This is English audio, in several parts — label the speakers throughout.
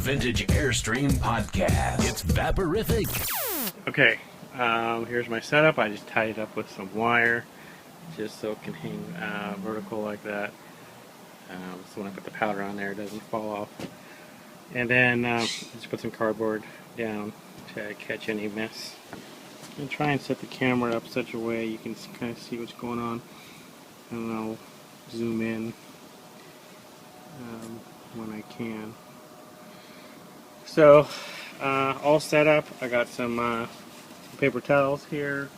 Speaker 1: Vintage Airstream Podcast. It's vaporific.
Speaker 2: Okay, here's my setup. I just tied it up with some wire just so it can hang vertical like that. So when I put the powder on there, it doesn't fall off. And then just put some cardboard down to catch any mess. And try and set the camera up such a way you can kind of see what's going on. And I'll zoom in when I can. So, all set up. I got some paper towels here.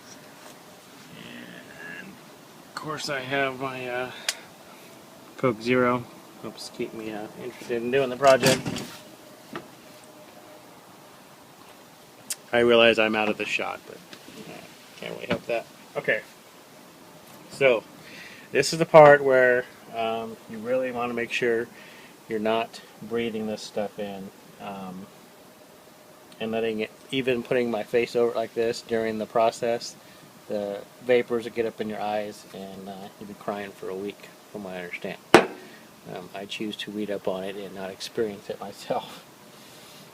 Speaker 2: And of course I have my Coke Zero. Helps keep me interested in doing the project. I realize I'm out of the shot, but can't really help that. Okay, so this is the part where you really want to make sure you're not breathing this stuff in and letting it, even putting my face over it like this during the process, the vapors will get up in your eyes and you'll be crying for a week, from what I understand. I choose to read up on it and not experience it myself.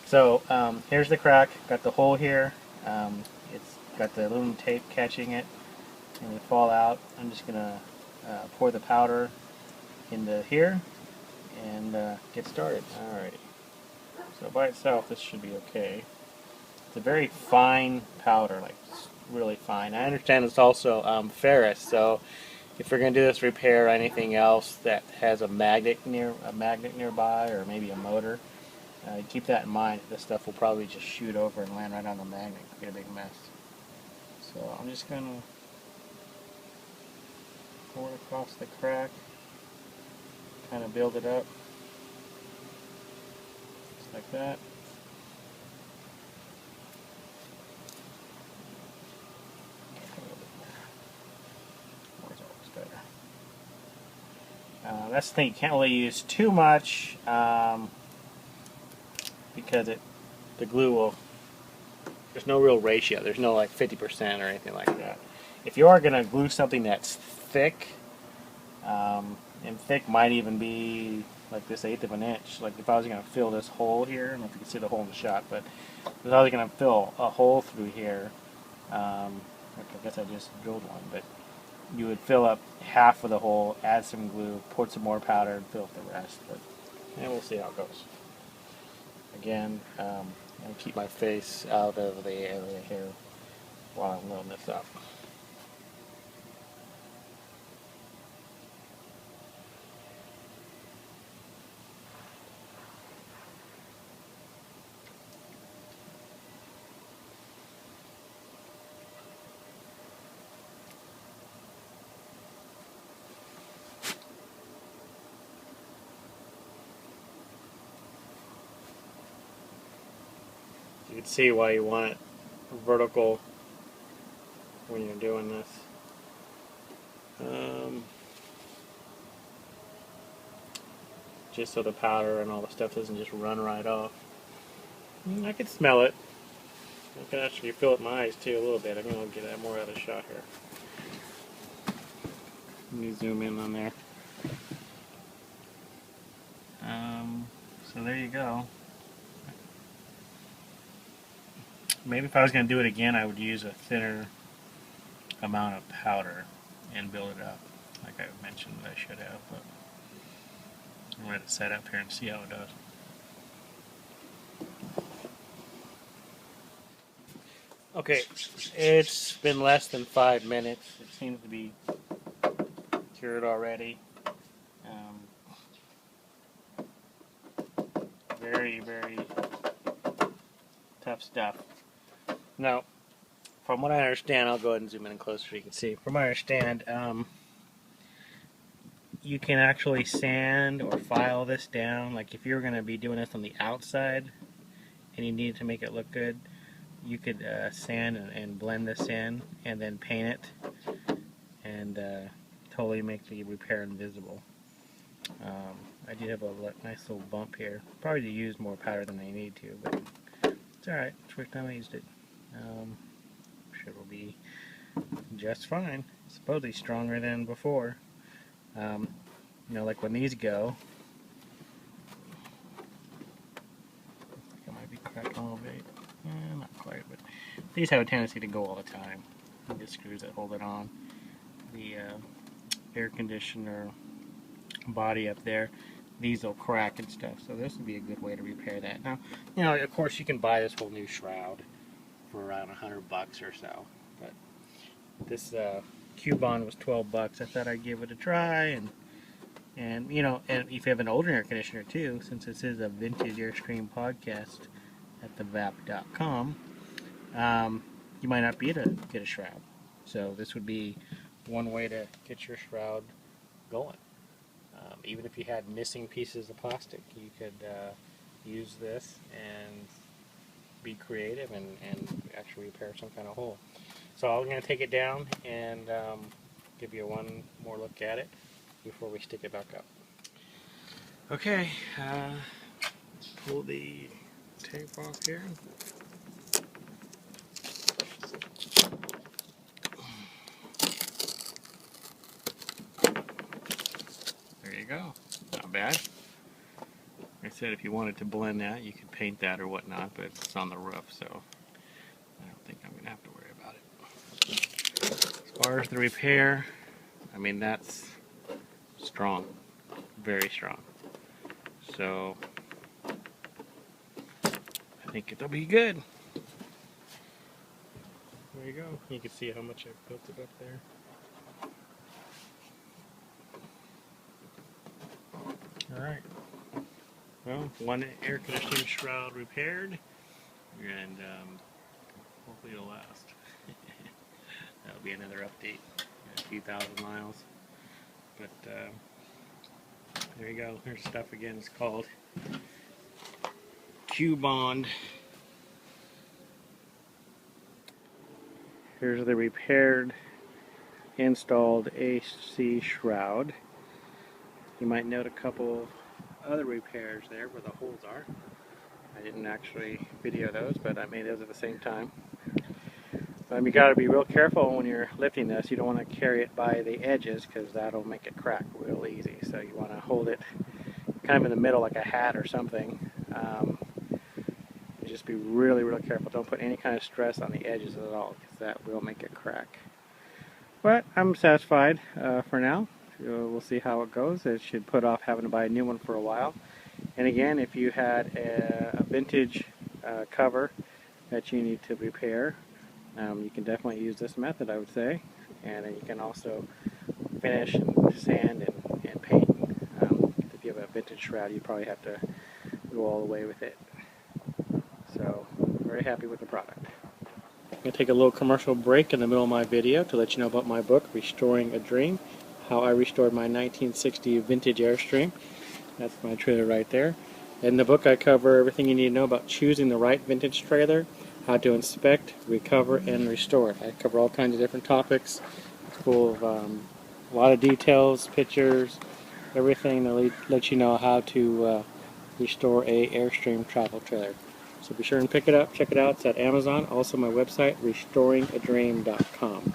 Speaker 2: So here's the crack. Got the hole here. It's got the aluminum tape catching it, and it fall out. I'm just gonna pour the powder into here and get started. Alrighty. So by itself, this should be okay. It's a very fine powder, like really fine. I understand it's also ferrous, so if you're gonna do this repair or anything else that has a magnet nearby, or maybe a motor. Keep that in mind. This stuff will probably just shoot over and land right on the magnet and create a big mess. So I'm just going to pour it across the crack, kind of build it up, just like that. More's always better. That's the thing, you can't really use too much. Because the glue will, there's no real ratio, there's no like 50% or anything like that. If you are going to glue something that's thick, and thick might even be like this 1/8 of an inch, like if I was going to fill this hole here, I don't know if you can see the hole in the shot, but if I was going to fill a hole through here, I guess I just drilled one, but you would fill up half of the hole, add some glue, pour some more powder, and fill up the rest, and we'll see how it goes. Again, I'll keep my face out of the area here while I'm loading this up. You can see why you want it vertical when you're doing this. Just so the powder and all the stuff doesn't just run right off. I can smell it. I can actually feel it in my eyes too a little bit. I'm going to get that more out of the shot here. Let me zoom in on there. So there you go. Maybe if I was going to do it again, I would use a thinner amount of powder and build it up, like I mentioned that I should have. But I'm going to let it set up here and see how it does. Okay, it's been less than 5 minutes. It seems to be cured already. Very, very tough stuff. Now, from what I understand, I'll go ahead and zoom in closer so you can see. From what I understand, you can actually sand or file this down. Like if you were going to be doing this on the outside and you needed to make it look good, you could sand and blend this in and then paint it and totally make the repair invisible. I do have a nice little bump here. Probably to use more powder than I need to, but it's alright. It's the first time I used it. I'm sure it'll be just fine. Supposedly stronger than before. You know, like when these go, crack a little bit. Not quite, but these have a tendency to go all the time. The screws that hold it on. The air conditioner body up there, these will crack and stuff, so this would be a good way to repair that. Now, you know, of course you can buy this whole new shroud for around $100 or so, but this Q-Bond was $12. I thought I'd give it a try, and you know, and if you have an older air conditioner too, since this is a vintage Airstream podcast at thevap.com, you might not be able to get a shroud. So this would be one way to get your shroud going. Even if you had missing pieces of plastic, you could use this and be creative and actually repair some kind of hole. So I'm going to take it down and give you one more look at it before we stick it back up. Okay, pull the tape off here. There you go. Not bad. Like I said, if you wanted to blend that, you could paint that or whatnot, but it's on the roof, so I don't think I'm going to have to worry about it. As far as the repair, I mean, that's strong. Very strong. So I think it'll be good. There you go. You can see how much I've built it up there. Alright, well, one air conditioning shroud repaired, and hopefully it'll last. That'll be another update in a few thousand miles. But there you go. Here's stuff again. It's called Q-Bond. Here's the repaired, installed AC shroud. You might note a couple other repairs there where the holes are. I didn't actually video those, but I made those at the same time. You got to be real careful when you're lifting this. You don't want to carry it by the edges because that'll make it crack real easy. So you want to hold it kind of in the middle like a hat or something. Just be really, really careful. Don't put any kind of stress on the edges at all because that will make it crack. But I'm satisfied for now. We'll see how it goes. It should put off having to buy a new one for a while. And again, if you had a vintage cover that you need to repair, you can definitely use this method, I would say. And then you can also finish and sand and paint. If you have a vintage shroud, you probably have to go all the way with it. So, very happy with the product. I'm going to take a little commercial break in the middle of my video to let you know about my book, Restoring a Dream. How I restored my 1960 vintage Airstream. That's my trailer right there. In the book I cover everything you need to know about choosing the right vintage trailer, how to inspect, recover, and restore it. I cover all kinds of different topics. It's full of a lot of details, pictures, everything to let you know how to restore a Airstream travel trailer. So be sure and pick it up, check it out. It's at Amazon. Also my website, restoringadream.com.